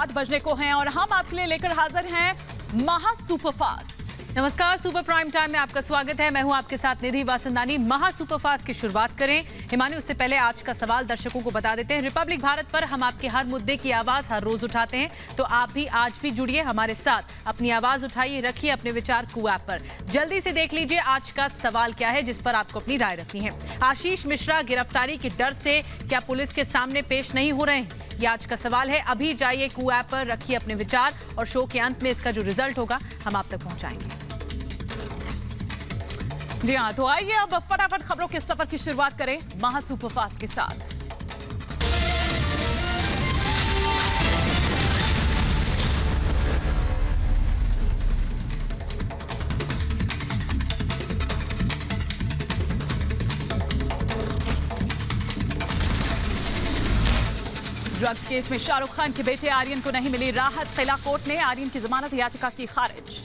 7 बजने को हैं और हम आपके लिए लेकर हाजिर हैं महा सुपरफास्ट। नमस्कार, सुपर प्राइम टाइम में आपका स्वागत है। मैं हूं आपके साथ निधि वासंदानी। महा सुपरफास्ट की शुरुआत करें। हिमानी, उससे पहले आज का सवाल दर्शकों को बता देते हैं। रिपब्लिक भारत पर हम आपके हर मुद्दे की आवाज हर रोज उठाते हैं, तो आप भी आज भी जुड़िए हमारे साथ, अपनी आवाज उठाइए, रखिए अपने विचार कू ऐप पर। जल्दी से देख लीजिए आज का सवाल क्या है, जिस पर आपको अपनी राय रखनी है। आशीष मिश्रा गिरफ्तारी के डर से क्या पुलिस के सामने पेश नहीं हो रहे हैं, ये आज का सवाल है। अभी जाइए कू ऐप पर, रखिए अपने विचार और शो के अंत में इसका जो रिजल्ट होगा हम आप तक पहुंचाएंगे। जी हाँ, तो आइए अब फटाफट खबरों के सफर की शुरुआत करें महा सुपरफास्ट के साथ। ड्रग्स केस में शाहरुख खान के बेटे आर्यन को नहीं मिली राहत। किला कोर्ट ने आर्यन की जमानत याचिका की खारिज।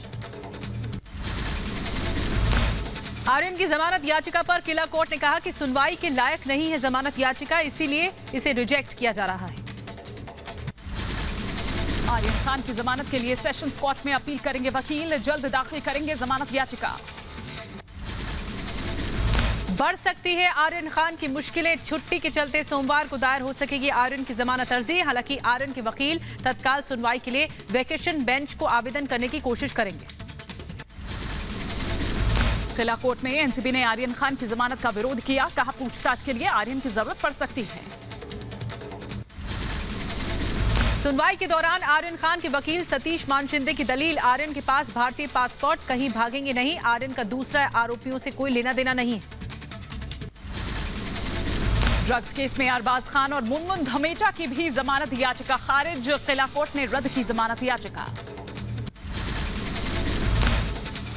आर्यन की जमानत याचिका पर किला कोर्ट ने कहा कि सुनवाई के लायक नहीं है जमानत याचिका, इसीलिए इसे रिजेक्ट किया जा रहा है। आर्यन खान की जमानत के लिए सेशंस कोर्ट में अपील करेंगे वकील, जल्द दाखिल करेंगे जमानत याचिका। बढ़ सकती है आर्यन खान की मुश्किलें, छुट्टी के चलते सोमवार को दायर हो सकेगी आर्यन की जमानत अर्जी। हालांकि आर्यन के वकील तत्काल सुनवाई के लिए वेकेशन बेंच को आवेदन करने की कोशिश करेंगे। किला कोर्ट में एनसीबी ने आर्यन खान की जमानत का विरोध किया, कहा पूछताछ के लिए आर्यन की जरूरत पड़ सकती है। सुनवाई के दौरान आर्यन खान के वकील सतीश मानशिंदे की दलील, आर्यन के पास भारतीय पासपोर्ट, कहीं भागेंगे नहीं, आर्यन का दूसरा आरोपियों से कोई लेना देना नहीं है। ड्रग्स केस में अरबाज खान और मुनमुन धमेजा की भी जमानत याचिका खारिज। किला कोर्ट ने रद्द की जमानत याचिका।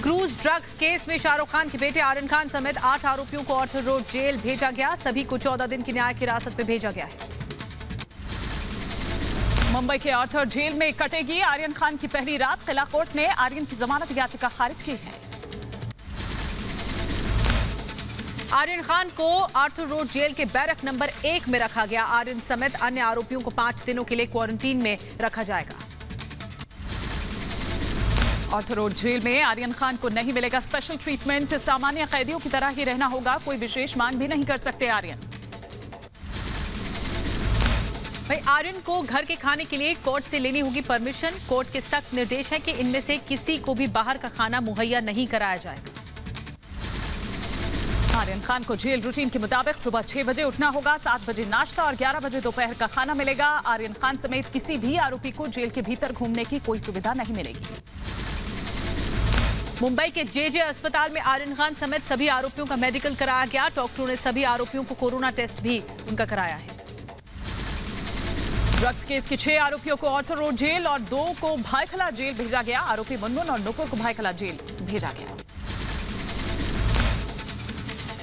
क्रूज ड्रग्स केस में शाहरुख खान के बेटे आर्यन खान समेत 8 आरोपियों को ऑर्थर रोड जेल भेजा गया। सभी को 14 दिन की न्यायिक हिरासत में भेजा गया है। मुंबई के ऑर्थर जेल में कटेगी आर्यन खान की पहली रात। किला कोर्ट ने आर्यन की जमानत याचिका खारिज की है। आर्यन खान को आर्थर रोड जेल के बैरक नंबर 1 में रखा गया। आर्यन समेत अन्य आरोपियों को 5 दिनों के लिए क्वारंटीन में रखा जाएगा। ऑर्थर रोड जेल में आर्यन खान को नहीं मिलेगा स्पेशल ट्रीटमेंट, सामान्य कैदियों की तरह ही रहना होगा, कोई विशेष मांग भी नहीं कर सकते आर्यन। भाई, आर्यन को घर के खाने के लिए कोर्ट से लेनी होगी परमिशन। कोर्ट के सख्त निर्देश है कि इनमें से किसी को भी बाहर का खाना मुहैया नहीं कराया जाएगा। आर्यन खान को जेल रूटीन के मुताबिक सुबह 6 बजे उठना होगा, 7 बजे नाश्ता और 11 बजे दोपहर का खाना मिलेगा। आर्यन खान समेत किसी भी आरोपी को जेल के भीतर घूमने की कोई सुविधा नहीं मिलेगी। मुंबई के जेजे अस्पताल में आर्यन खान समेत सभी आरोपियों का मेडिकल कराया गया। डॉक्टरों ने सभी आरोपियों को कोरोना टेस्ट भी उनका कराया है। ड्रग्स केस के 6 आरोपियों को ऑर्थर रोड जेल और 2 को भायखला जेल भेजा गया। आरोपी मुनमुन और नुपुर को भायखला जेल भेजा गया।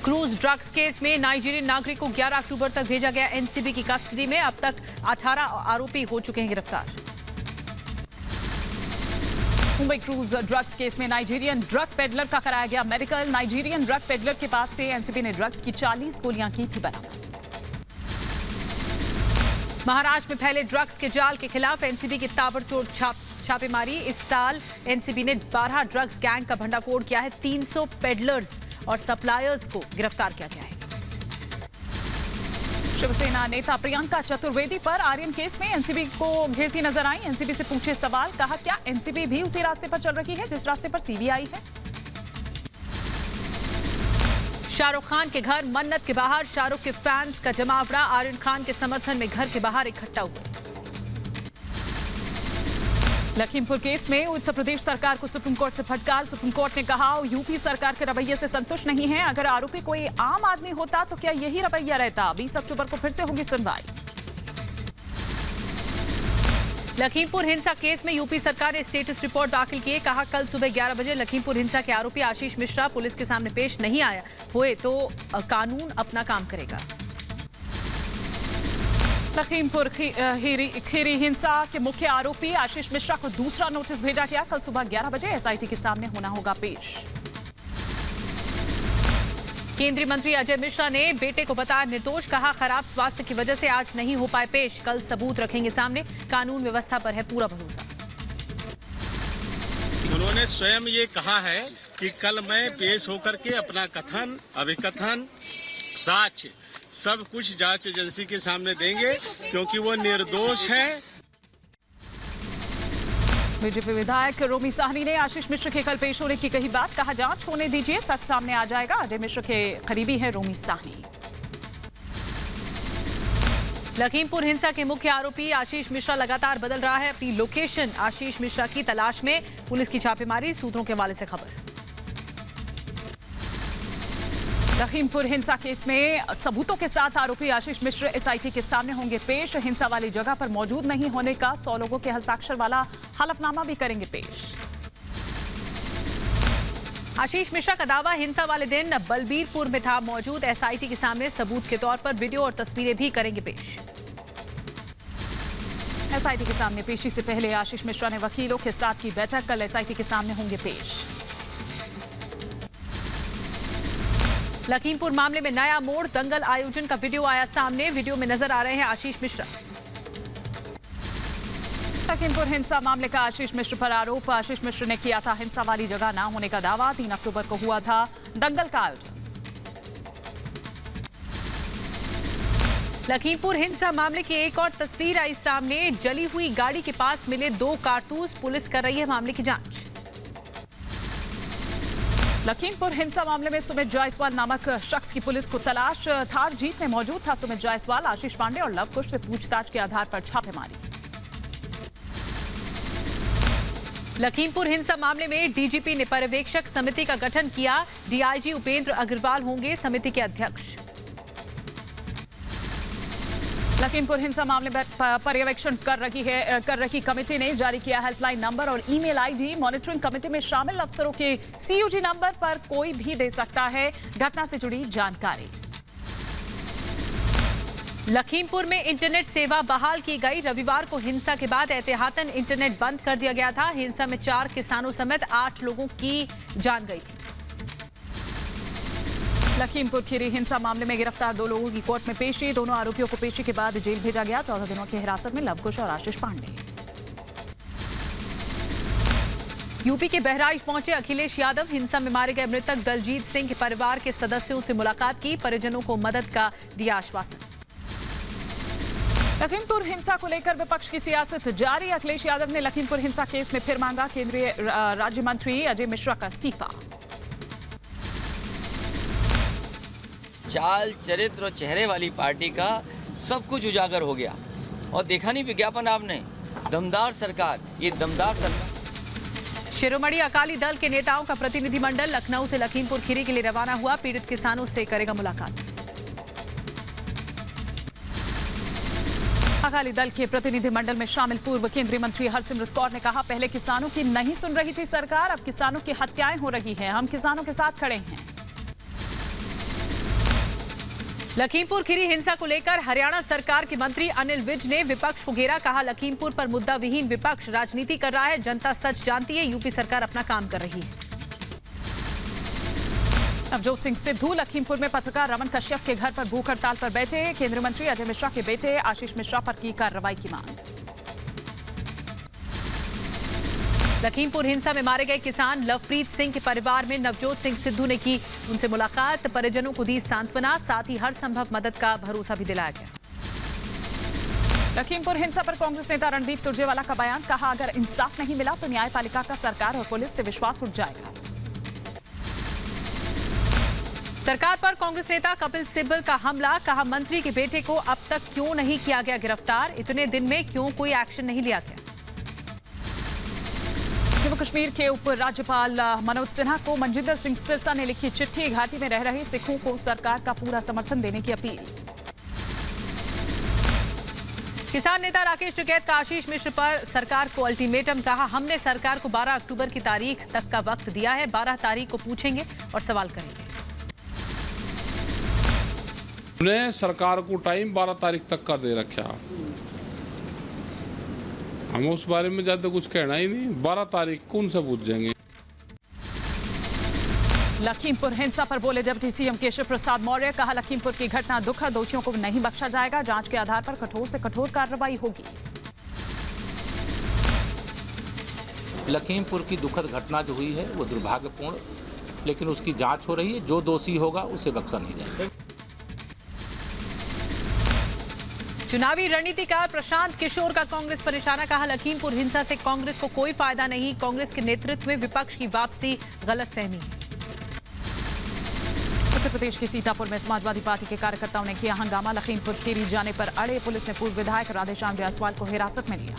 क्रूज ड्रग्स केस में नाइजीरियन नागरिक को 11 अक्टूबर तक भेजा गया एनसीबी की कस्टडी में। अब तक 18 आरोपी हो चुके हैं गिरफ्तार। मुंबई क्रूज ड्रग्स केस में नाइजीरियन ड्रग पेडलर का कराया गया मेडिकल। नाइजीरियन ड्रग पेडलर के पास से एनसीबी ने ड्रग्स की 40 गोलियां की थी बरामद। महाराष्ट्र में फैले ड्रग्स के जाल के खिलाफ एनसीबी की ताबड़तोड़ छापेमारी। इस साल एनसीबी ने 12 ड्रग्स गैंग का भंडाफोड़ किया है। 300 पेडलर्स और सप्लायर्स को गिरफ्तार किया गया है। शिवसेना नेता प्रियंका चतुर्वेदी पर आर्यन केस में एनसीबी को घेरती नजर आई। एनसीबी से पूछे सवाल, कहा क्या एनसीबी भी उसी रास्ते पर चल रही है जिस रास्ते पर सीबीआई है। शाहरुख खान के घर मन्नत के बाहर शाहरुख के फैंस का जमावड़ा। आर्यन खान के समर्थन में घर के बाहर इकट्ठा हुए। लखीमपुर केस में उत्तर प्रदेश सरकार को सुप्रीम कोर्ट से फटकार। सुप्रीम कोर्ट ने कहा यूपी सरकार के रवैये से संतुष्ट नहीं है। अगर आरोपी कोई आम आदमी होता तो क्या यही रवैया रहता। 20 अक्टूबर को फिर से होगी सुनवाई। लखीमपुर हिंसा केस में यूपी सरकार ने स्टेटस रिपोर्ट दाखिल किए। कहा कल सुबह 11 बजे लखीमपुर हिंसा के आरोपी आशीष मिश्रा पुलिस के सामने पेश नहीं आया हुए तो कानून अपना काम करेगा। लखीमपुर खीरी हिंसा के मुख्य आरोपी आशीष मिश्रा को दूसरा नोटिस भेजा गया। कल सुबह 11 बजे एसआईटी के सामने होना होगा पेश। केंद्रीय मंत्री अजय मिश्रा ने बेटे को बताया निर्दोष, कहा खराब स्वास्थ्य की वजह से आज नहीं हो पाए पेश, कल सबूत रखेंगे सामने, कानून व्यवस्था पर है पूरा भरोसा। उन्होंने स्वयं ये कहा है कि कल मैं पेश होकर के अपना कथन, अभिकथन, साक्ष्य सब कुछ जांच एजेंसी के सामने देंगे, क्योंकि वो निर्दोष है। बीजेपी विधायक रोमी साहनी ने आशीष मिश्र के कल पेश होने की कही बात, कहा जांच होने दीजिए, सच सामने आ जाएगा। अजय मिश्र के करीबी है रोमी साहनी। लखीमपुर हिंसा के मुख्य आरोपी आशीष मिश्रा लगातार बदल रहा है अपनी लोकेशन, आशीष मिश्रा की तलाश में पुलिस की छापेमारी, सूत्रों के हवाले से खबर। लखीमपुर हिंसा केस में सबूतों के साथ आरोपी आशीष मिश्र एसआईटी के सामने होंगे पेश, हिंसा वाली जगह पर मौजूद नहीं होने का 100 लोगों के हस्ताक्षर वाला हलफनामा भी करेंगे पेश। आशीष मिश्रा का दावा हिंसा वाले दिन बलबीरपुर में था मौजूद, एसआईटी के सामने सबूत के तौर पर वीडियो और तस्वीरें भी करेंगे पेश। एसआईटी के सामने पेशी से पहले आशीष मिश्रा ने वकीलों के साथ की बैठक, कल एसआईटी के सामने होंगे पेश। लखीमपुर मामले में नया मोड़, दंगल आयोजन का वीडियो आया सामने, वीडियो में नजर आ रहे हैं आशीष मिश्रा। लखीमपुर हिंसा मामले का आशीष मिश्र पर आरोप, आशीष मिश्र ने किया था हिंसा वाली जगह न होने का दावा, 3 अक्टूबर को हुआ था दंगल का आयोजन। लखीमपुर हिंसा मामले की एक और तस्वीर आई सामने, जली हुई गाड़ी के पास मिले 2 कारतूस, पुलिस कर रही है मामले की जांच। लखीमपुर हिंसा मामले में सुमित जायसवाल नामक शख्स की पुलिस को तलाश, थार जीप में मौजूद था सुमित जायसवाल, आशीष पांडे और लव कुश से पूछताछ के आधार पर छापेमारी। लखीमपुर हिंसा मामले में डीजीपी ने पर्यवेक्षक समिति का गठन किया, डीआईजी उपेंद्र अग्रवाल होंगे समिति के अध्यक्ष। लखीमपुर हिंसा मामले में पर्यवेक्षण कर रही कमेटी ने जारी किया हेल्पलाइन नंबर और ईमेल आईडी, मॉनिटरिंग कमेटी में शामिल अफसरों के सीयूजी नंबर पर कोई भी दे सकता है घटना से जुड़ी जानकारी। लखीमपुर में इंटरनेट सेवा बहाल की गई, रविवार को हिंसा के बाद एहतियातन इंटरनेट बंद कर दिया गया था, हिंसा में 4 किसानों समेत 8 लोगों की जान गई थी। लखीमपुर खीरी हिंसा मामले में गिरफ्तार 2 लोगों की कोर्ट में पेशी, दोनों आरोपियों को पेशी के बाद जेल भेजा गया, 14 दिनों की हिरासत में लव कुश और आशीष पांडे। यूपी के बहराइच पहुंचे अखिलेश यादव, हिंसा में मारे गए मृतक दलजीत सिंह के परिवार के सदस्यों से मुलाकात की, परिजनों को मदद का दिया आश्वासन। लखीमपुर हिंसा को लेकर विपक्ष की सियासत जारी, अखिलेश यादव ने लखीमपुर हिंसा केस में फिर मांगा केंद्रीय राज्य मंत्री अजय मिश्रा का इस्तीफा। चाल, चरित्र और चेहरे वाली पार्टी का सब कुछ उजागर हो गया, और देखा नहीं विज्ञापन आपने, दमदार सरकार, ये दमदार सरकार। शिरोमणि अकाली दल के नेताओं का प्रतिनिधिमंडल लखनऊ से लखीमपुर खीरी के लिए रवाना हुआ, पीड़ित किसानों से करेगा मुलाकात। अकाली दल के प्रतिनिधिमंडल में शामिल पूर्व केंद्रीय मंत्री हरसिमरत कौर ने कहा, पहले किसानों की नहीं सुन रही थी सरकार, अब किसानों की हत्याएं हो रही हैं, हम किसानों के साथ खड़े हैं। लखीमपुर खीरी हिंसा को लेकर हरियाणा सरकार के मंत्री अनिल विज ने विपक्ष को घेरा, कहा लखीमपुर पर मुद्दा विहीन विपक्ष राजनीति कर रहा है, जनता सच जानती है, यूपी सरकार अपना काम कर रही है। नवजोत सिंह सिद्धू लखीमपुर में पत्रकार रमन कश्यप के घर पर भूख हड़ताल पर बैठे, केंद्रीय मंत्री अजय मिश्रा के बेटे आशीष मिश्रा पर की कार्रवाई की मांग। लखीमपुर हिंसा में मारे गए किसान लवप्रीत सिंह के परिवार में नवजोत सिंह सिद्धू ने की उनसे मुलाकात, परिजनों को दी सांत्वना, साथ ही हर संभव मदद का भरोसा भी दिलाया गया। लखीमपुर हिंसा पर कांग्रेस नेता रणदीप सुरजेवाला का बयान, कहा अगर इंसाफ नहीं मिला तो न्यायपालिका का सरकार और पुलिस से विश्वास उठ जाएगा। सरकार पर कांग्रेस नेता कपिल सिब्बल का हमला, कहा मंत्री के बेटे को अब तक क्यों नहीं किया गया गिरफ्तार, इतने दिन में क्यों कोई एक्शन नहीं लिया गया। जम्मू कश्मीर के उप राज्यपाल मनोज सिन्हा को मनजिंदर सिंह सिरसा ने लिखी चिट्ठी, घाटी में रह रहे सिखों को सरकार का पूरा समर्थन देने की अपील। किसान नेता राकेश टिकैत का आशीष मिश्र पर सरकार को अल्टीमेटम, कहा हमने सरकार को 12 अक्टूबर की तारीख तक का वक्त दिया है, 12 तारीख को पूछेंगे और सवाल करेंगे। हमने सरकार को टाइम 12 तारीख तक का दे रखा, हमें उस बारे में ज्यादा कुछ कहना ही नहीं, 12 तारीख को उनसे पूछ जाएंगे। लखीमपुर हिंसा पर बोले डिप्टी सीएम केशव प्रसाद मौर्य। कहा, लखीमपुर की घटना दुखद, दोषियों को नहीं बख्शा जाएगा। जांच के आधार पर कठोर से कठोर कार्रवाई होगी। लखीमपुर की दुखद घटना जो हुई है वो दुर्भाग्यपूर्ण, लेकिन उसकी जांच हो रही है। जो दोषी होगा उसे बख्शा नहीं जाएगा। चुनावी रणनीतिकार प्रशांत किशोर का कांग्रेस पर निशाना। कहा, लखीमपुर हिंसा से कांग्रेस को कोई फायदा नहीं। कांग्रेस के नेतृत्व में विपक्ष की वापसी गलतफहमी है। उत्तर प्रदेश के सीतापुर में समाजवादी पार्टी के कार्यकर्ताओं ने किया हंगामा। लखीमपुर खीरी जाने पर अड़े। पुलिस ने पूर्व विधायक राधेश्याम जायसवाल को हिरासत में लिया।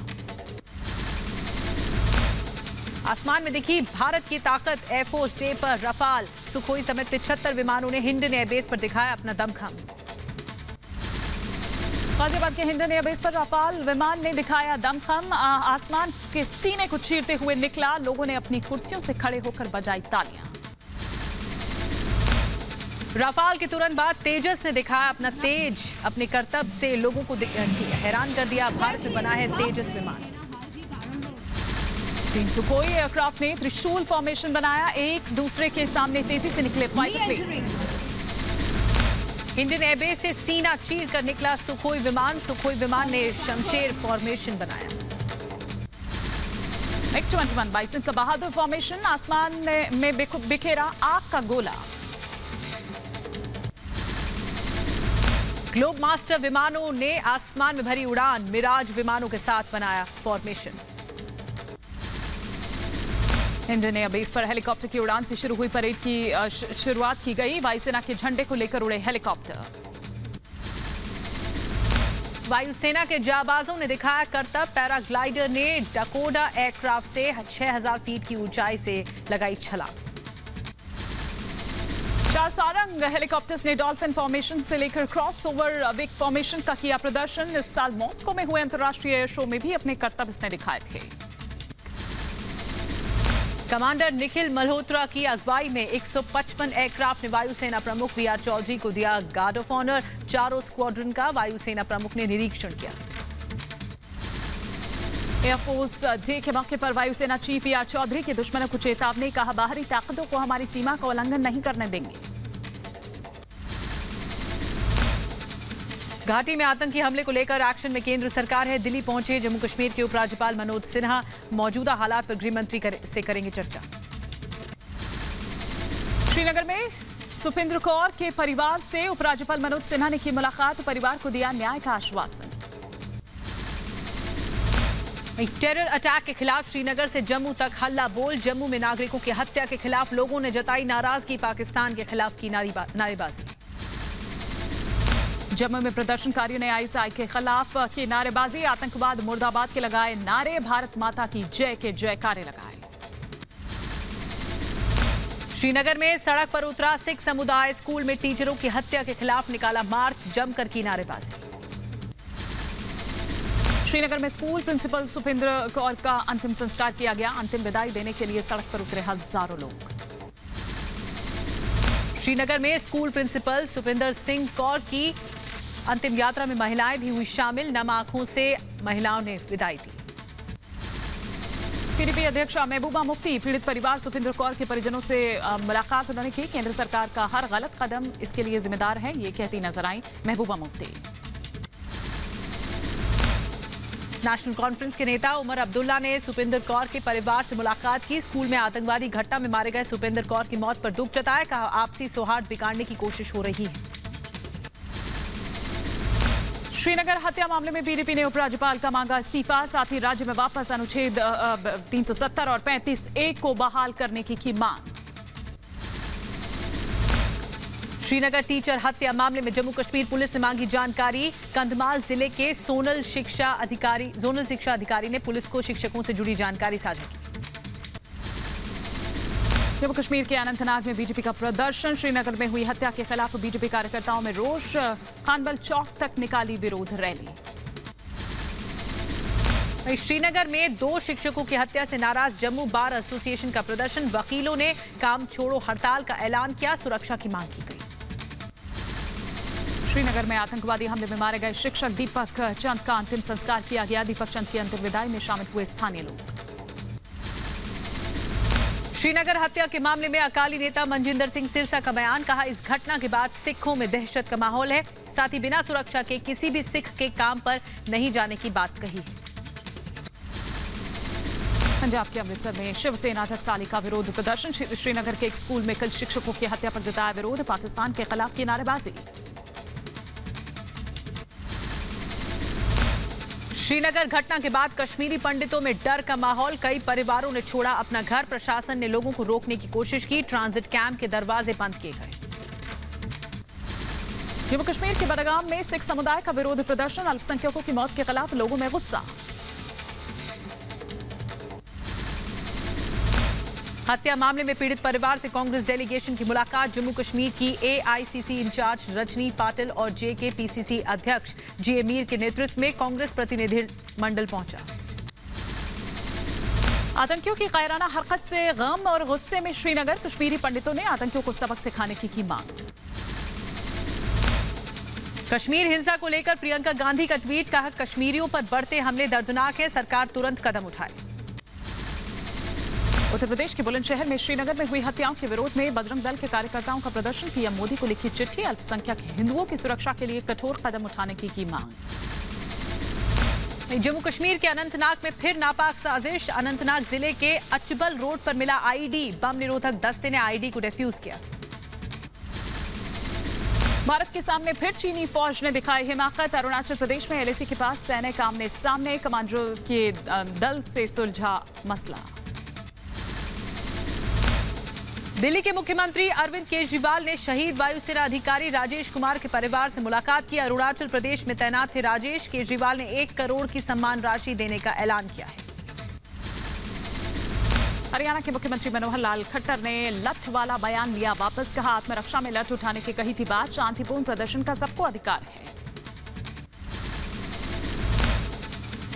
आसमान में दिखी भारत की ताकत। एयरफोर्स डे पर रफाल, सुखोई समेत 75 विमानों ने हिंडन एयरबेस पर दिखाया अपना दमखम। गाजियाबाद के हिंडन एयरबेस पर रफाल विमान ने दिखाया दमखम। आसमान के सीने को चीरते हुए निकला। लोगों ने अपनी कुर्सियों से खड़े होकर बजाई तालियां। रफाल के तुरंत बाद तेजस ने दिखाया अपना तेज। अपने करतब से लोगों को हैरान कर दिया। भारत में बना है तेजस विमान। 3 सुखोई एयरक्राफ्ट ने त्रिशूल फॉर्मेशन बनाया। एक दूसरे के सामने तेजी से निकले फाइटर प्लेन। हिंडन एयरबेस से सीना चीर कर निकला सुखोई विमान। सुखोई विमान ने शमशेर फॉर्मेशन बनाया। MiG-21 बाइसन का बहादुर फॉर्मेशन। आसमान में बिखेरा आग का गोला। ग्लोब मास्टर विमानों ने आसमान में भरी उड़ान। मिराज विमानों के साथ बनाया फॉर्मेशन। हिंडन एयरबेस पर हेलीकॉप्टर की उड़ान से शुरू हुई परेड की शुरुआत की गई। वायुसेना के झंडे को लेकर उड़े हेलीकॉप्टर। वायुसेना के जाबाजों ने दिखाया करतब। पैराग्लाइडर ने डकोडा एयरक्राफ्ट से 6000 फीट की ऊंचाई से लगाई छलांग। 4 सारंग हेलीकॉप्टर्स ने डॉल्फिन फॉर्मेशन से लेकर क्रॉस ओवर विग फॉर्मेशन का किया प्रदर्शन। इस साल मॉस्को में हुए अंतर्राष्ट्रीय एयर शो में भी अपने करतब इसने दिखाए थे। कमांडर निखिल मल्होत्रा की अगुवाई में 155 एयरक्राफ्ट ने वायुसेना प्रमुख वी.आर. चौधरी को दिया गार्ड ऑफ ऑनर। चारों स्क्वाड्रन का वायुसेना प्रमुख ने निरीक्षण किया। एयरफोर्स डे के मौके पर वायुसेना चीफ वी.आर. चौधरी के दुश्मनों को चेतावनी। कहा, बाहरी ताकतों को हमारी सीमा का उल्लंघन नहीं करने देंगे। घाटी में आतंकी हमले को लेकर एक्शन में केंद्र सरकार है। दिल्ली पहुंचे जम्मू कश्मीर के उपराज्यपाल मनोज सिन्हा। मौजूदा हालात पर गृह मंत्री से करेंगे चर्चा। श्रीनगर में सुपिंदर कौर के परिवार से उपराज्यपाल मनोज सिन्हा ने की मुलाकात। परिवार को दिया न्याय का आश्वासन। टेरर अटैक के खिलाफ श्रीनगर से जम्मू तक हल्ला बोल। जम्मू में नागरिकों की हत्या के खिलाफ लोगों ने जताई नाराजगी। पाकिस्तान के खिलाफ की नारेबाजी। जम्मू में प्रदर्शनकारियों ने आईएसआई के खिलाफ की नारेबाजी। आतंकवाद मुर्दाबाद के लगाए नारे। भारत माता की जय के जयकारे लगाए। श्रीनगर में सड़क पर उतरा सिख समुदाय। स्कूल में टीचरों की हत्या के खिलाफ निकाला मार्च। जमकर की नारेबाजी। श्रीनगर में स्कूल प्रिंसिपल सुपिंदर कौर का अंतिम संस्कार किया गया। अंतिम विदाई देने के लिए सड़क पर उतरे हजारों लोग। श्रीनगर में स्कूल प्रिंसिपल सुपिंदर सिंह कौर की अंतिम यात्रा में महिलाएं भी हुई शामिल। नम आंखों से महिलाओं ने विदाई दी। पीडीपी अध्यक्ष महबूबा मुफ्ती पीड़ित परिवार सुपिंदर कौर के परिजनों से मुलाकात उन्होंने की। केंद्र सरकार का हर गलत कदम इसके लिए जिम्मेदार है, ये कहती नजर आई महबूबा मुफ्ती। नेशनल कॉन्फ्रेंस के नेता उमर अब्दुल्ला ने सुपिंदर कौर के परिवार से मुलाकात की। स्कूल में आतंकवादी घटना में मारे गए सुपिंदर कौर की मौत पर दुख जताया। कहा, आपसी सौहार्द बिगाड़ने की कोशिश हो रही है। श्रीनगर हत्या मामले में बीजेपी ने उपराज्यपाल का मांगा इस्तीफा। साथ ही राज्य में वापस अनुच्छेद 370 और 35A को बहाल करने की मांग। श्रीनगर टीचर हत्या मामले में जम्मू कश्मीर पुलिस ने मांगी जानकारी। कंधमाल जिले के जोनल शिक्षा अधिकारी ने पुलिस को शिक्षकों से जुड़ी जानकारी साझा की। जम्मू कश्मीर के अनंतनाग में बीजेपी का प्रदर्शन। श्रीनगर में हुई हत्या के खिलाफ बीजेपी कार्यकर्ताओं में रोष। खानबल चौक तक निकाली विरोध रैली। श्रीनगर में 2 शिक्षकों की हत्या से नाराज जम्मू बार एसोसिएशन का प्रदर्शन। वकीलों ने काम छोड़ो हड़ताल का ऐलान किया। सुरक्षा की मांग की गई। श्रीनगर में आतंकवादी हमले में मारे गए शिक्षक दीपक चंद का अंतिम संस्कार किया गया। दीपक चंद की अंतिम विदाई में शामिल हुए स्थानीय लोग। श्रीनगर हत्या के मामले में अकाली नेता मनजिंदर सिंह सिरसा का बयान। कहा, इस घटना के बाद सिखों में दहशत का माहौल है। साथ ही बिना सुरक्षा के किसी भी सिख के काम पर नहीं जाने की बात कही। पंजाब के अमृतसर में शिवसेना टकसाली का विरोध प्रदर्शन। श्रीनगर के एक स्कूल में कल शिक्षकों की हत्या पर जताया विरोध। पाकिस्तान के खिलाफ की नारेबाजी। श्रीनगर घटना के बाद कश्मीरी पंडितों में डर का माहौल। कई परिवारों ने छोड़ा अपना घर। प्रशासन ने लोगों को रोकने की कोशिश की। ट्रांजिट कैंप के दरवाजे बंद किए गए। जम्मू कश्मीर के बडगाम में सिख समुदाय का विरोध प्रदर्शन। अल्पसंख्यकों की मौत के खिलाफ लोगों में गुस्सा। हत्या मामले में पीड़ित परिवार से कांग्रेस डेलीगेशन की मुलाकात। जम्मू कश्मीर की एआईसीसी इंचार्ज रजनी पाटिल और जेकेपीसीसी अध्यक्ष जीए मीर के नेतृत्व में कांग्रेस प्रतिनिधिमंडल पहुंचा। आतंकियों की कायराना हरकत से गम और गुस्से में श्रीनगर। कश्मीरी पंडितों ने आतंकियों को सबक सिखाने की मांग। कश्मीर हिंसा को लेकर प्रियंका गांधी का ट्वीट। कहा, कश्मीरियों पर बढ़ते हमले दर्दनाक है। सरकार तुरंत कदम उठाए। उत्तर प्रदेश के बुलंदशहर में श्रीनगर में हुई हत्याओं के विरोध में बजरंग दल के कार्यकर्ताओं का प्रदर्शन। पीएम मोदी को लिखी चिट्ठी। अल्पसंख्यक हिंदुओं की सुरक्षा के लिए कठोर कदम उठाने की मांग। जम्मू कश्मीर के अनंतनाग में फिर नापाक साजिश। अनंतनाग जिले के अचबल रोड पर मिला आईडी। बम निरोधक दस्ते ने आईडी को डिफ्यूज किया। भारत के सामने फिर चीनी फौज ने दिखाई हिमाकत। अरुणाचल प्रदेश में एलएसी के पास सैनिक आमने सामने। कमांडरों के दल से सुलझा मसला। दिल्ली के मुख्यमंत्री अरविंद केजरीवाल ने शहीद वायुसेना अधिकारी राजेश कुमार के परिवार से मुलाकात की। अरुणाचल प्रदेश में तैनात थे राजेश। केजरीवाल ने 1 करोड़ की सम्मान राशि देने का ऐलान किया है। हरियाणा के मुख्यमंत्री मनोहर लाल खट्टर ने लठ वाला बयान लिया वापस। कहा, आत्मरक्षा में लठ उठाने की कही थी बात। शांतिपूर्ण प्रदर्शन का सबको अधिकार है।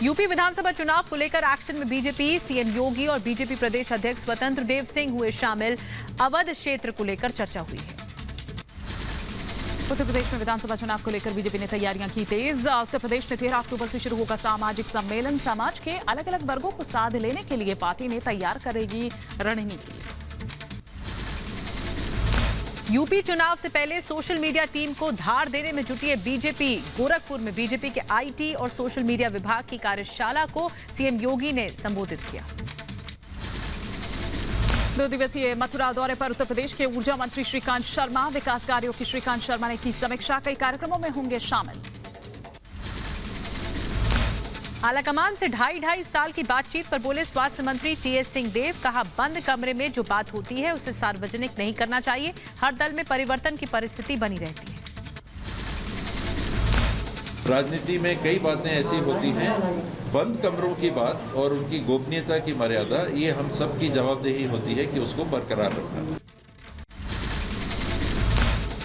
यूपी विधानसभा चुनाव को लेकर एक्शन में बीजेपी। सीएम योगी और बीजेपी प्रदेश अध्यक्ष स्वतंत्र देव सिंह हुए शामिल। अवध क्षेत्र को लेकर चर्चा हुई है। उत्तर प्रदेश में विधानसभा चुनाव को लेकर बीजेपी ने तैयारियां की तेज। उत्तर प्रदेश में 13 अक्टूबर से शुरू होगा सामाजिक सम्मेलन। समाज के अलग अलग वर्गों को साथ लेने के लिए पार्टी ने तैयार करेगी रणनीति। यूपी चुनाव से पहले सोशल मीडिया टीम को धार देने में जुटी है बीजेपी। गोरखपुर में बीजेपी के आईटी और सोशल मीडिया विभाग की कार्यशाला को सीएम योगी ने संबोधित किया। 2 दिवसीय मथुरा दौरे पर उत्तर प्रदेश के ऊर्जा मंत्री श्रीकांत शर्मा। विकास कार्यों की श्रीकांत शर्मा ने की समीक्षा। कई कार्यक्रमों में होंगे शामिल। आलाकमान से 2.5 साल की बातचीत पर बोले स्वास्थ्य मंत्री टीएस सिंहदेव। कहा, बंद कमरे में जो बात होती है उसे सार्वजनिक नहीं करना चाहिए। हर दल में परिवर्तन की परिस्थिति बनी रहती है। राजनीति में कई बातें ऐसी होती हैं, बंद कमरों की बात और उनकी गोपनीयता की मर्यादा, ये हम सब की जवाबदेही होती है कि उसको बरकरार रखना।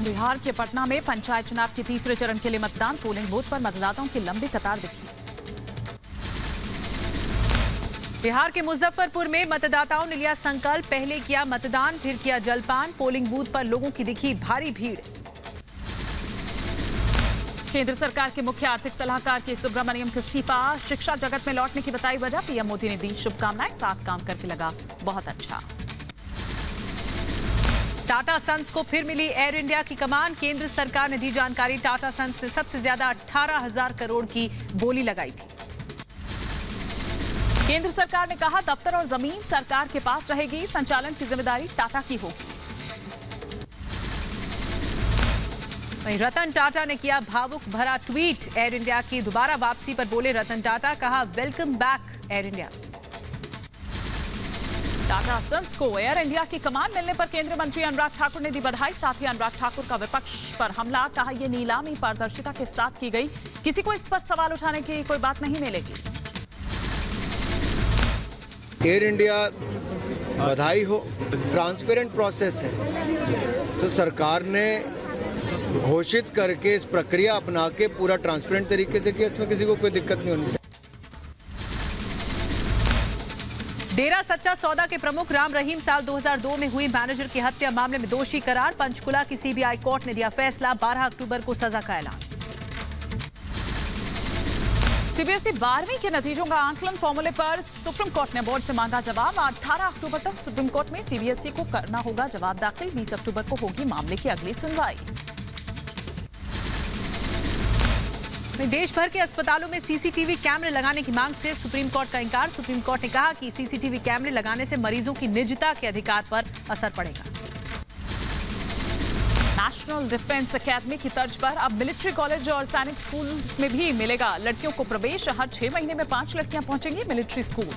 बिहार के पटना में पंचायत चुनाव के तीसरे चरण के लिए मतदान। पोलिंग बूथ पर मतदाताओं की लंबी कतार दिखी। बिहार के मुजफ्फरपुर में मतदाताओं ने लिया संकल्प। पहले किया मतदान, फिर किया जलपान। पोलिंग बूथ पर लोगों की दिखी भारी भीड़। केंद्र सरकार के मुख्य आर्थिक सलाहकार के सुब्रमण्यम का इस्तीफा। शिक्षा जगत में लौटने की बताई वजह। पीएम मोदी ने दी शुभकामनाएं। साथ काम करके लगा बहुत अच्छा। टाटा सन्स को फिर मिली एयर इंडिया की कमान। केंद्र सरकार ने दी जानकारी। टाटा सन्स ने सबसे ज्यादा 18,000 करोड़ की बोली लगाई थी। केंद्र सरकार ने कहा, दफ्तर और जमीन सरकार के पास रहेगी। संचालन की जिम्मेदारी टाटा की होगी। वहीं रतन टाटा ने किया भावुक भरा ट्वीट। एयर इंडिया की दोबारा वापसी पर बोले रतन टाटा। कहा, welcome back Air India. Tata Sons को एयर इंडिया की कमान मिलने पर केंद्रीय मंत्री अनुराग ठाकुर ने दी बधाई। साथ ही अनुराग ठाकुर का विपक्ष पर हमला। कहा, यह नीलामी पारदर्शिता के साथ की गई। किसी को इस पर सवाल उठाने की कोई बात नहीं मिलेगी। एयर इंडिया बधाई हो, ट्रांसपेरेंट प्रोसेस है। तो सरकार ने घोषित करके इस प्रक्रिया अपना के पूरा ट्रांसपेरेंट तरीके से किया। इसमें किसी को कोई दिक्कत नहीं होनी चाहिए। डेरा सच्चा सौदा के प्रमुख राम रहीम साल 2002 में हुई मैनेजर की हत्या मामले में दोषी करार। पंचकुला की सीबीआई कोर्ट ने दिया फैसला। 12 अक्टूबर को सजा का ऐलान। सीबीएसई 12वीं के नतीजों का आंकलन फॉर्मूले पर सुप्रीम कोर्ट ने बोर्ड से मांगा जवाब। 18 अक्टूबर तक सुप्रीम कोर्ट में सीबीएसई को करना होगा जवाब दाखिल। 20 अक्टूबर को होगी मामले की अगली सुनवाई। देश भर के अस्पतालों में सीसीटीवी कैमरे लगाने की मांग से सुप्रीम कोर्ट का इंकार। सुप्रीम कोर्ट ने कहा कि सीसीटीवी कैमरे लगाने से मरीजों की निजता के अधिकार पर असर पड़ेगा। नेशनल डिफेंस एकेडमी की तर्ज पर अब मिलिट्री कॉलेज और सैनिक स्कूल्स में भी मिलेगा लड़कियों को प्रवेश। हर 6 महीने में 5 लड़कियां पहुंचेंगी मिलिट्री स्कूल।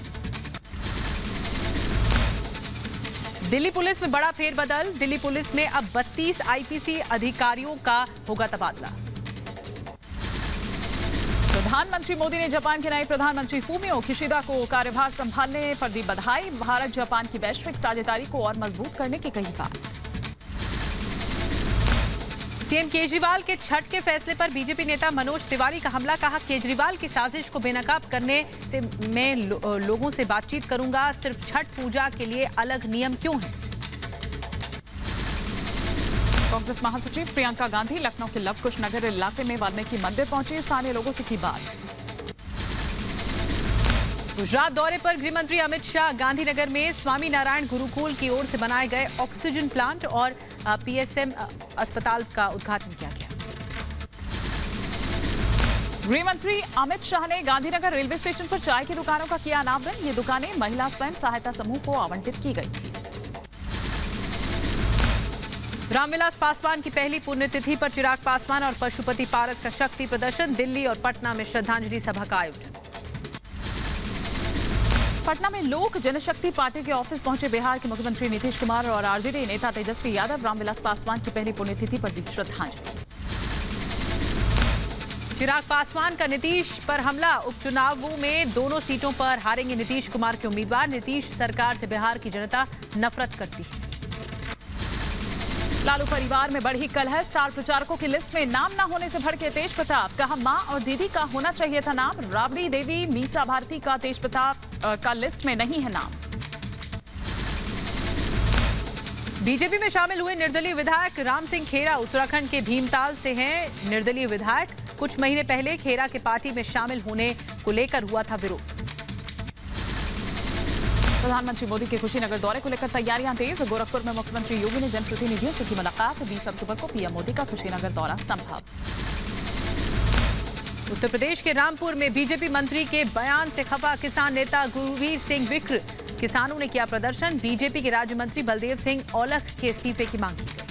दिल्ली पुलिस में बड़ा फेरबदल। दिल्ली पुलिस में अब 32 आईपीसी अधिकारियों का होगा तबादला। प्रधानमंत्री मोदी ने जापान के नए प्रधानमंत्री फूमियो किशिदा को कार्यभार संभालने पर दी बधाई। भारत जापान की वैश्विक साझेदारी को और मजबूत करने की कही बात। सीएम केजरीवाल के छठ के फैसले पर बीजेपी नेता मनोज तिवारी का हमला। कहा केजरीवाल की साजिश को बेनकाब करने से मैं लोगों से बातचीत करूंगा। सिर्फ छठ पूजा के लिए अलग नियम क्यों है? कांग्रेस महासचिव प्रियंका गांधी लखनऊ के लवकुश नगर इलाके में वाल्मीकि मंदिर पहुंची। स्थानीय लोगों से की बात। गुजरात दौरे पर गृह मंत्री अमित शाह गांधीनगर में स्वामी नारायण गुरुकुल की ओर से बनाए गए ऑक्सीजन प्लांट और पीएसएम अस्पताल का उद्घाटन किया गया। गृह मंत्री अमित शाह ने गांधीनगर रेलवे स्टेशन पर चाय की दुकानों का किया अनावरण। ये दुकानें महिला स्वयं सहायता समूह को आवंटित की गई थी। रामविलास पासवान की पहली पुण्यतिथि पर चिराग पासवान और पशुपति पारस का शक्ति प्रदर्शन। दिल्ली और पटना में श्रद्धांजलि सभा का आयोजन। पटना में लोक जनशक्ति पार्टी के ऑफिस पहुंचे बिहार के मुख्यमंत्री नीतीश कुमार और आरजेडी नेता तेजस्वी यादव। रामविलास पासवान की पहली पुण्यतिथि पर दी श्रद्धांजलि। चिराग पासवान का नीतीश पर हमला। उपचुनावों में दोनों सीटों पर हारेंगे नीतीश कुमार के उम्मीदवार। नीतीश सरकार से बिहार की जनता नफरत करती है। लालू परिवार में बढ़ी कलह। स्टार प्रचारकों की लिस्ट में नाम न होने से भड़के तेज प्रताप। कहा मां और दीदी का होना चाहिए था नाम। राबड़ी देवी मीसा भारती का तेज प्रताप का लिस्ट में नहीं है नाम। बीजेपी में शामिल हुए निर्दलीय विधायक राम सिंह खेरा उत्तराखंड के भीमताल से हैं। निर्दलीय विधायक कुछ महीने पहले खेरा के पार्टी में शामिल होने को लेकर हुआ था विरोध। प्रधानमंत्री मोदी के कुशीनगर दौरे को लेकर तैयारियां तेज। गोरखपुर में मुख्यमंत्री योगी ने जनप्रतिनिधियों से की मुलाकात। 20 अक्टूबर को पीएम मोदी का कुशीनगर दौरा संभव। उत्तर प्रदेश के रामपुर में बीजेपी मंत्री के बयान से खफा किसान नेता गुरवीर सिंह विक्र। किसानों ने किया प्रदर्शन। बीजेपी के राज्य मंत्री बलदेव सिंह औलख के इस्तीफे की मांग की गई।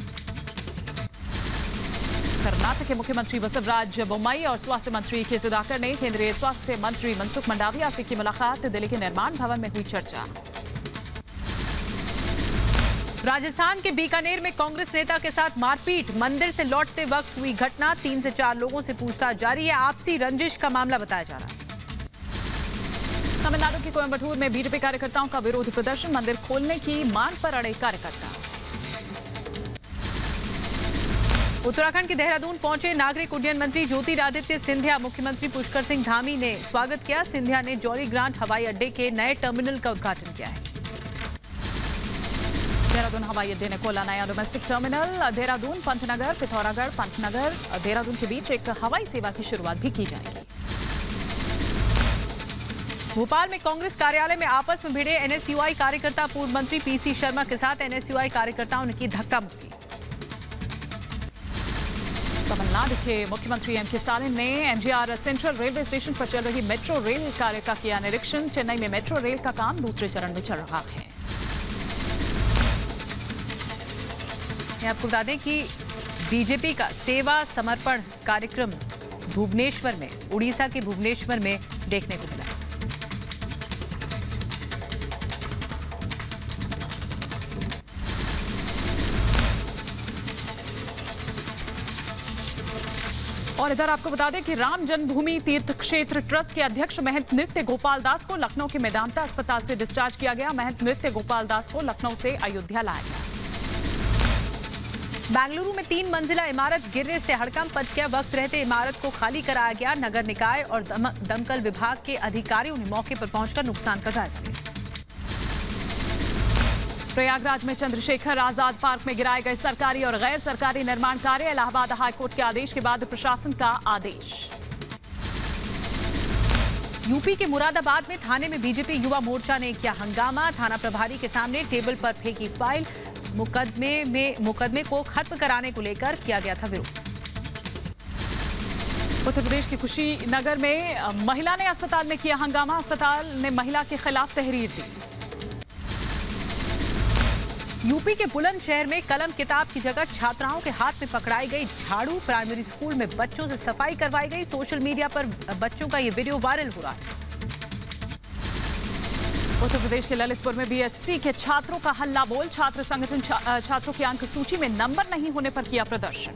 कर्नाटक के मुख्यमंत्री बसवराज बोम्मई और स्वास्थ्य मंत्री के सुधाकर ने केंद्रीय स्वास्थ्य मंत्री मनसुख मंडाविया से की मुलाकात। दिल्ली के निर्माण भवन में हुई चर्चा। राजस्थान के बीकानेर में कांग्रेस नेता के साथ मारपीट। मंदिर से लौटते वक्त हुई घटना। 3 से 4 लोगों से पूछताछ जारी है। आपसी रंजिश का मामला बताया जा रहा है। तमिलनाडु के कोयम्बटूर में बीजेपी कार्यकर्ताओं का विरोध प्रदर्शन। मंदिर खोलने की मांग पर अड़े कार्यकर्ता। उत्तराखंड के देहरादून पहुंचे नागरिक उड्डयन मंत्री ज्योतिरादित्य सिंधिया। मुख्यमंत्री पुष्कर सिंह धामी ने स्वागत किया। सिंधिया ने जॉली ग्रांट हवाई अड्डे के नए टर्मिनल का उद्घाटन किया है। देहरादून हवाई अड्डे ने खोला नया डोमेस्टिक टर्मिनल। देहरादून पंतनगर पिथौरागढ़ पंतनगर देहरादून के बीच एक हवाई सेवा की शुरुआत भी की जाएगी। भोपाल में कांग्रेस कार्यालय में आपस में भिड़े एनएसयूआई कार्यकर्ता। पूर्व मंत्री पीसी शर्मा के साथ एनएसयूआई कार्यकर्ताओं ने की धक्का मुक्की। तमिलनाडु के मुख्यमंत्री एम.के. स्टालिन ने एमजीआर सेंट्रल रेलवे स्टेशन पर चल रही मेट्रो रेल कार्य का किया निरीक्षण। चेन्नई में मेट्रो रेल का काम दूसरे चरण में चल रहा है। आपको बता दें कि बीजेपी का सेवा समर्पण कार्यक्रम भुवनेश्वर में, उड़ीसा के भुवनेश्वर में देखने को मिला। और इधर आपको बता दें कि राम जन्मभूमि तीर्थ क्षेत्र ट्रस्ट के अध्यक्ष महंत नृत्य गोपाल दास को लखनऊ के मेदांता अस्पताल से डिस्चार्ज किया गया। महंत नृत्य गोपाल दास को लखनऊ से अयोध्या लाया गया। बेंगलुरु में 3 मंजिला इमारत गिरने से हड़कंप मच गया। वक्त रहते इमारत को खाली कराया गया। नगर निकाय और दमकल विभाग के अधिकारियों ने मौके पर पहुंचकर नुकसान का जायजा लिया। प्रयागराज में चंद्रशेखर आजाद पार्क में गिराए गए सरकारी और गैर सरकारी निर्माण कार्य। इलाहाबाद हाईकोर्ट के आदेश के बाद प्रशासन का आदेश। यूपी के मुरादाबाद में थाने में बीजेपी युवा मोर्चा ने किया हंगामा। थाना प्रभारी के सामने टेबल पर फेंकी फाइल। मुकदमे को खत्म कराने को लेकर किया गया था विरोध। उत्तर प्रदेश के कुशीनगर में महिला ने अस्पताल में किया हंगामा। अस्पताल ने महिला के खिलाफ तहरीर दी। यूपी के बुलंदशहर में कलम किताब की जगह छात्राओं के हाथ में पकड़ाई गई झाड़ू। प्राइमरी स्कूल में बच्चों से सफाई करवाई गई। सोशल मीडिया पर बच्चों का ये वीडियो वायरल हो रहा है। उत्तर प्रदेश के ललितपुर में बीएससी के छात्रों का हल्ला बोल। छात्र संगठन छात्रों की अंक सूची में नंबर नहीं होने पर किया प्रदर्शन।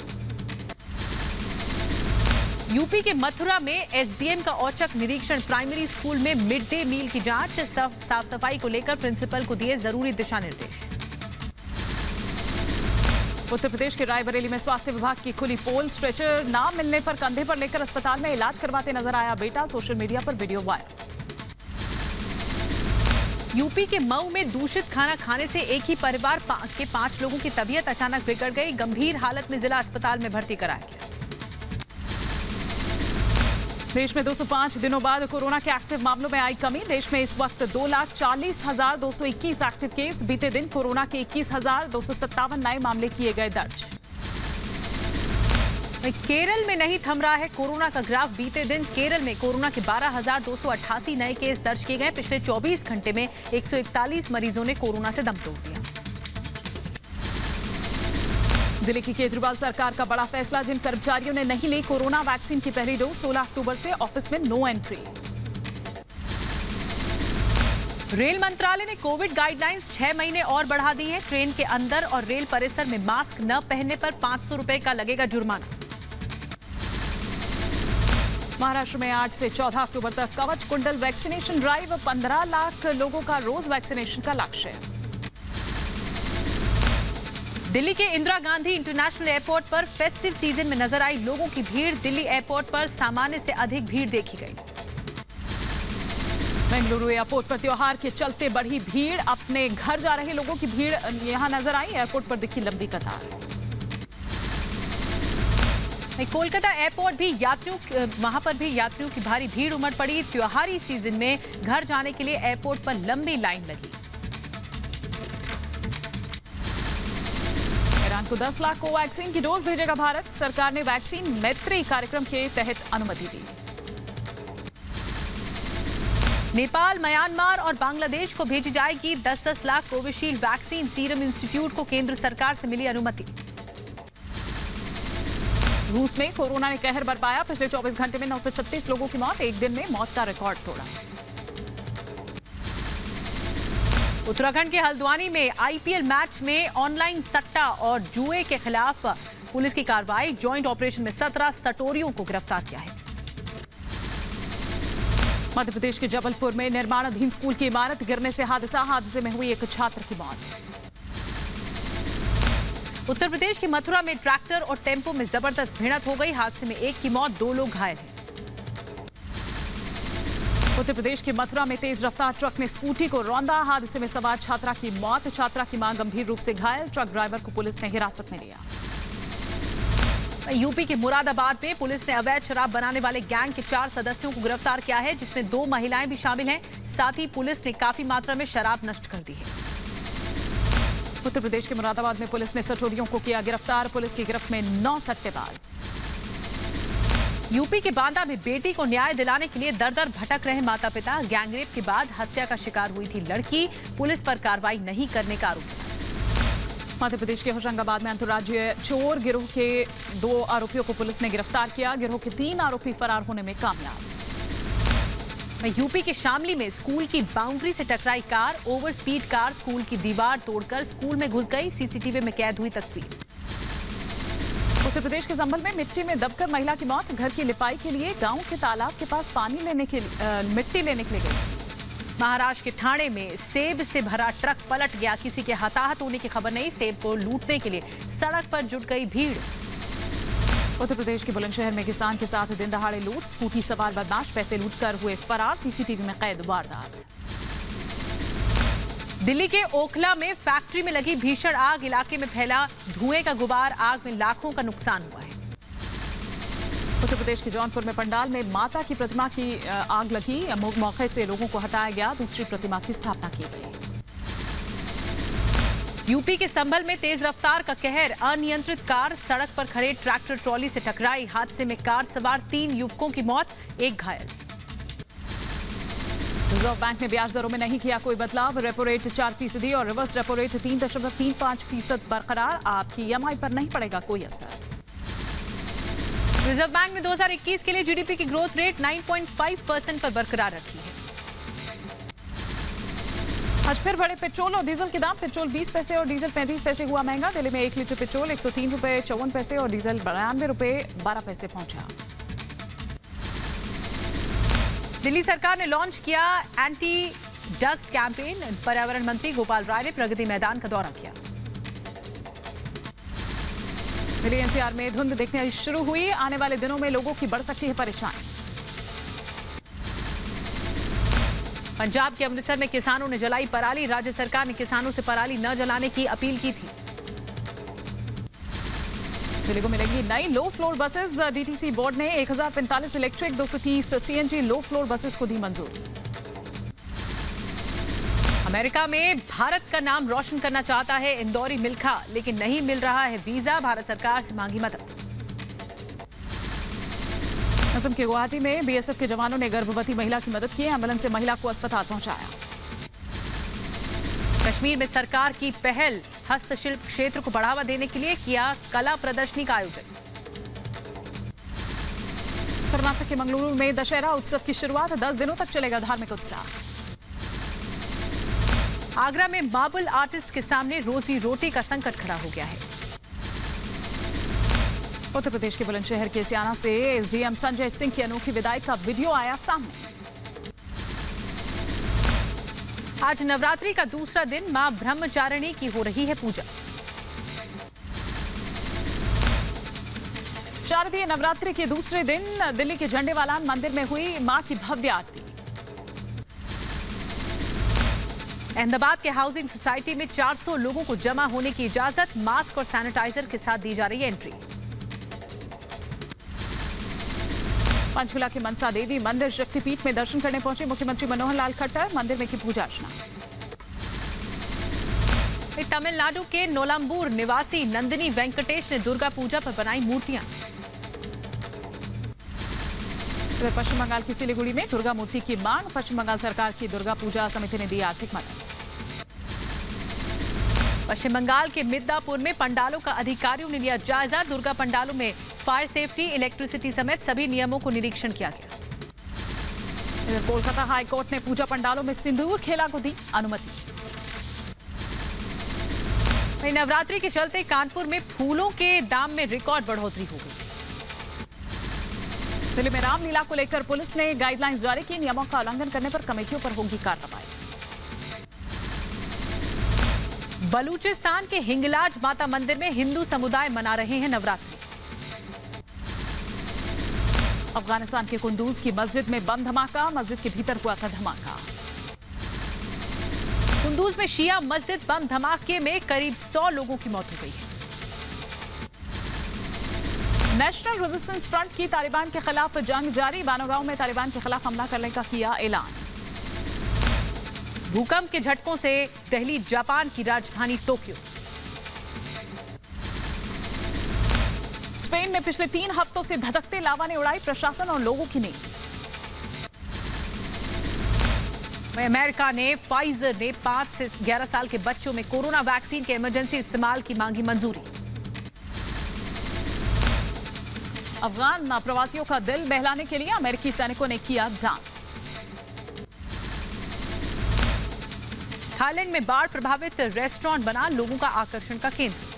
यूपी के मथुरा में एसडीएम का औचक निरीक्षण। प्राइमरी स्कूल में मिड डे मील की जांच। साफ सफाई को लेकर प्रिंसिपल को दिए जरूरी दिशा निर्देश। उत्तर प्रदेश के रायबरेली में स्वास्थ्य विभाग की खुली पोल। स्ट्रेचर ना मिलने पर कंधे पर लेकर अस्पताल में इलाज करवाते नजर आया बेटा। सोशल मीडिया पर वीडियो वायरल। यूपी के मऊ में दूषित खाना खाने से एक ही परिवार के 5 लोगों की तबीयत अचानक बिगड़ गई। गंभीर हालत में जिला अस्पताल में भर्ती कराया गया। देश में 205 दिनों बाद कोरोना के एक्टिव मामलों में आई कमी। देश में इस वक्त 2,40,221 एक्टिव केस। बीते दिन कोरोना के 21,257 नए मामले किए गए दर्ज। केरल में नहीं थम रहा है कोरोना का ग्राफ। बीते दिन केरल में कोरोना के 12,288 नए केस दर्ज किए गए। पिछले 24 घंटे में 141 मरीजों ने कोरोना से दम तोड़ दिया। दिल्ली की केजरीवाल सरकार का बड़ा फैसला। जिन कर्मचारियों ने नहीं ली कोरोना वैक्सीन की पहली डोज 16 अक्टूबर से ऑफिस में नो एंट्री। रेल मंत्रालय ने कोविड गाइडलाइंस 6 महीने और बढ़ा दी है। ट्रेन के अंदर और रेल परिसर में मास्क न पहनने पर 500 रुपए का लगेगा जुर्माना। महाराष्ट्र में 8 से 14 अक्टूबर तक कवच कुंडल वैक्सीनेशन ड्राइव। 15 लाख लोगों का रोज वैक्सीनेशन का लक्ष्य। दिल्ली के इंदिरा गांधी इंटरनेशनल एयरपोर्ट पर फेस्टिव सीजन में नजर आई लोगों की भीड़। दिल्ली एयरपोर्ट पर सामान्य से अधिक भीड़ देखी गई। बेंगलुरु एयरपोर्ट पर त्योहार के चलते बढ़ी भीड़। अपने घर जा रहे लोगों की भीड़ यहां नजर आई। एयरपोर्ट पर दिखी लंबी कतार। कोलकाता एयरपोर्ट भी वहां पर भी यात्रियों की भारी भीड़ उमड़ पड़ी। त्योहारी सीजन में घर जाने के लिए एयरपोर्ट पर लंबी लाइन लगी। ईरान को 10 लाख कोवैक्सीन की डोज भेजेगा भारत। सरकार ने वैक्सीन मैत्री कार्यक्रम के तहत अनुमति दी। नेपाल, म्यांमार और बांग्लादेश को भेजी जाएगी 10-10 lakh Covishield vaccine. Serum institute को केंद्र सरकार से मिली अनुमति। रूस में कोरोना ने कहर बरपाया। पिछले 24 घंटे में 936 लोगों की मौत। एक दिन में मौत का रिकॉर्ड तोड़ा। उत्तराखंड के हल्द्वानी में आईपीएल मैच में ऑनलाइन सट्टा और जुए के खिलाफ पुलिस की कार्रवाई। जॉइंट ऑपरेशन में 17 सटोरियों को गिरफ्तार किया है। मध्य प्रदेश के जबलपुर में निर्माणाधीन स्कूल की इमारत गिरने से हादसे में हुई एक छात्र की मौत। उत्तर प्रदेश के मथुरा में ट्रैक्टर और टेम्पो में जबरदस्त भिड़ंत हो गई। हादसे में एक की मौत, 2 लोग घायल हैं। उत्तर प्रदेश के मथुरा में तेज रफ्तार ट्रक ने स्कूटी को रौंदा। हादसे में सवार छात्रा की मौत। छात्रा की मां गंभीर रूप से घायल। ट्रक ड्राइवर को पुलिस ने हिरासत में लिया। यूपी के मुरादाबाद में पुलिस ने अवैध शराब बनाने वाले गैंग के 4 सदस्यों को गिरफ्तार किया है, जिसमें 2 महिलाएं भी शामिल हैं। साथ ही पुलिस ने काफी मात्रा में शराब नष्ट कर दी है। उत्तर प्रदेश के मुरादाबाद में पुलिस ने सटोरियों को किया गिरफ्तार। पुलिस की गिरफ्त में 9 सट्टेबाज। यूपी के बांदा में बेटी को न्याय दिलाने के लिए दर दर भटक रहे माता पिता। गैंगरेप के बाद हत्या का शिकार हुई थी लड़की। पुलिस पर कार्रवाई नहीं करने का आरोप। मध्य प्रदेश के होशंगाबाद में अंतर्राज्यीय चोर गिरोह के 2 आरोपियों को पुलिस ने गिरफ्तार किया। गिरोह के 3 आरोपी फरार होने में कामयाब। यूपी के शामली में स्कूल की बाउंड्री से टकराई car. Over speed car school की दीवार तोड़कर स्कूल में घुस गई। सीसीटीवी में कैद हुई तस्वीर। उत्तर प्रदेश के संभल में मिट्टी में दबकर महिला की मौत। घर की लिपाई के लिए गांव के तालाब के पास मिट्टी लेने के लिए गई। महाराष्ट्र के ठाणे में सेब से भरा ट्रक पलट गया। किसी के हताहत होने की खबर नहीं। सेब को लूटने के लिए सड़क पर जुट गई भीड़। उत्तर प्रदेश के बुलंदशहर में किसान के साथ दिन दहाड़े लूट। स्कूटी सवार बदमाश पैसे लूटकर हुए फरार। सीसीटीवी में कैद वारदात। दिल्ली के ओखला में फैक्ट्री में लगी भीषण आग। इलाके में फैला धुएं का गुबार। आग में लाखों का नुकसान हुआ है। उत्तर प्रदेश के जौनपुर में पंडाल में माता की प्रतिमा की आग लगी। मौके से लोगों को हटाया गया, दूसरी प्रतिमा की स्थापना की गई। यूपी के संभल में तेज रफ्तार का कहर, अनियंत्रित कार सड़क पर खड़े ट्रैक्टर ट्रॉली से टकराई। हादसे में कार सवार 3 युवकों की मौत, 1 घायल। रिजर्व बैंक ने ब्याज दरों में नहीं किया कोई बदलाव। रेपो रेट 4% और रिवर्स रेपो रेट 3.35% बरकरार। आपकी EMI पर नहीं पड़ेगा कोई असर। रिजर्व बैंक ने 2021 के लिए जीडीपी की ग्रोथ रेट 9.5% पर बरकरार रखी है। आज फिर बढ़े पेट्रोल और डीजल के दाम। पेट्रोल 20 पैसे और डीजल 35 पैसे हुआ महंगा। दिल्ली में 1 लीटर पेट्रोल 103 रुपए 54 पैसे और डीजल 92 रुपए 12 पैसे पहुंचा। दिल्ली सरकार ने लॉन्च किया एंटी डस्ट कैंपेन। पर्यावरण मंत्री गोपाल राय ने प्रगति मैदान का दौरा किया। दिल्ली NCR में धुंध दिखने शुरू हुई। आने वाले दिनों में लोगों की बढ़ सकती है परेशानी। पंजाब के अमृतसर में किसानों ने जलाई पराली। राज्य सरकार ने किसानों से पराली न जलाने की अपील की थी। दिल्ली को मिलेंगी नई low floor buses. DTC board ने 1045 electric 230 CNG low floor buses को दी मंजूरी। अमेरिका में भारत का नाम रोशन करना चाहता है इंदौरी मिल्खा, लेकिन नहीं मिल रहा है वीजा। भारत सरकार से मांगी मदद। असम के गुवाहाटी में BSF के जवानों ने गर्भवती महिला की मदद की। एम्बुलेंस से महिला को अस्पताल पहुंचाया। कश्मीर में सरकार की पहल, हस्तशिल्प क्षेत्र को बढ़ावा देने के लिए किया कला प्रदर्शनी का आयोजन। कर्नाटक के मंगलुरु में दशहरा उत्सव की शुरुआत। 10 दिनों तक चलेगा धार्मिक उत्साह। आगरा में मार्बल आर्टिस्ट के सामने रोजी रोटी का संकट खड़ा हो गया है। उत्तर प्रदेश के बुलंदशहर के सियाना से SDM संजय सिंह की अनोखी विदाई का वीडियो आया सामने। आज नवरात्रि का दूसरा दिन, मां ब्रह्मचारिणी की हो रही है पूजा। शारदीय नवरात्रि के दूसरे दिन दिल्ली के झंडेवालान मंदिर में हुई मां की भव्य आरती। अहमदाबाद के हाउसिंग सोसाइटी में 400 लोगों को जमा होने की इजाजत। मास्क और सैनिटाइजर के साथ दी जा रही है एंट्री। पंचकुला के मनसा देवी मंदिर शक्तिपीठ में दर्शन करने पहुंचे मुख्यमंत्री मनोहर लाल खट्टर। मंदिर में की पूजा अर्चना। तमिलनाडु के नोलंबूर निवासी नंदिनी वेंकटेश ने दुर्गा पूजा पर बनाई मूर्तियां। पश्चिम बंगाल की सिलीगुड़ी में दुर्गा मूर्ति की मांग। पश्चिम बंगाल सरकार की दुर्गा पूजा समिति ने दी आर्थिक मदद। पश्चिम बंगाल के मिदनापुर में पंडालों का अधिकारियों ने लिया जायजा। दुर्गा पंडालों में फायर सेफ्टी, इलेक्ट्रिसिटी समेत सभी नियमों को निरीक्षण किया गया। इधर कोलकाता हाई कोर्ट ने पूजा पंडालों में सिंदूर खेला को दी अनुमति। नवरात्रि के चलते कानपुर में फूलों के दाम में रिकॉर्ड बढ़ोतरी हो गई। दिल्ली में रामलीला को लेकर पुलिस ने गाइडलाइंस जारी की। नियमों का उल्लंघन करने पर कमेटियों पर होगी कार्रवाई। बलूचिस्तान के हिंगलाज माता मंदिर में हिंदू समुदाय मना रहे हैं नवरात्रि। अफगानिस्तान के कुंदूज की मस्जिद में बम धमाका। मस्जिद के भीतर हुआ था धमाका। कुंदूज में शिया मस्जिद बम धमाके में करीब 100 लोगों की मौत हो गई है। नेशनल रेजिस्टेंस फ्रंट की तालिबान के खिलाफ जंग जारी। बानोगांव में तालिबान के खिलाफ हमला करने का किया ऐलान। भूकंप के झटकों से दहली जापान की राजधानी टोक्यो। स्पेन में पिछले 3 हफ्तों से धधकते लावा ने उड़ाई प्रशासन और लोगों की नींद। अमेरिका ने फाइजर ने 5 से 11 साल के बच्चों में कोरोना वैक्सीन के इमरजेंसी इस्तेमाल की मांगी मंजूरी। अफगान प्रवासियों का दिल बहलाने के लिए अमेरिकी सैनिकों ने किया डांस। थाईलैंड में बाढ़ प्रभावित रेस्टोरेंट बना लोगों का आकर्षण का केंद्र।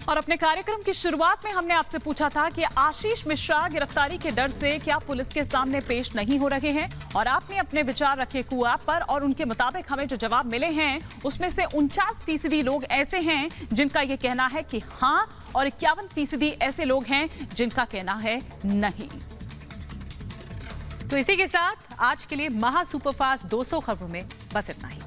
और अपने कार्यक्रम की शुरुआत में हमने आपसे पूछा था कि आशीष मिश्रा गिरफ्तारी के डर से क्या पुलिस के सामने पेश नहीं हो रहे हैं, और आपने अपने विचार रखे कू ऐप पर, और उनके मुताबिक हमें जो जवाब मिले हैं उसमें से 49% लोग ऐसे हैं जिनका ये कहना है कि हाँ, और 51% ऐसे लोग हैं जिनका कहना है नहीं। तो इसी के साथ आज के लिए महा सुपरफास्ट 200 खबरों में बस इतना ही।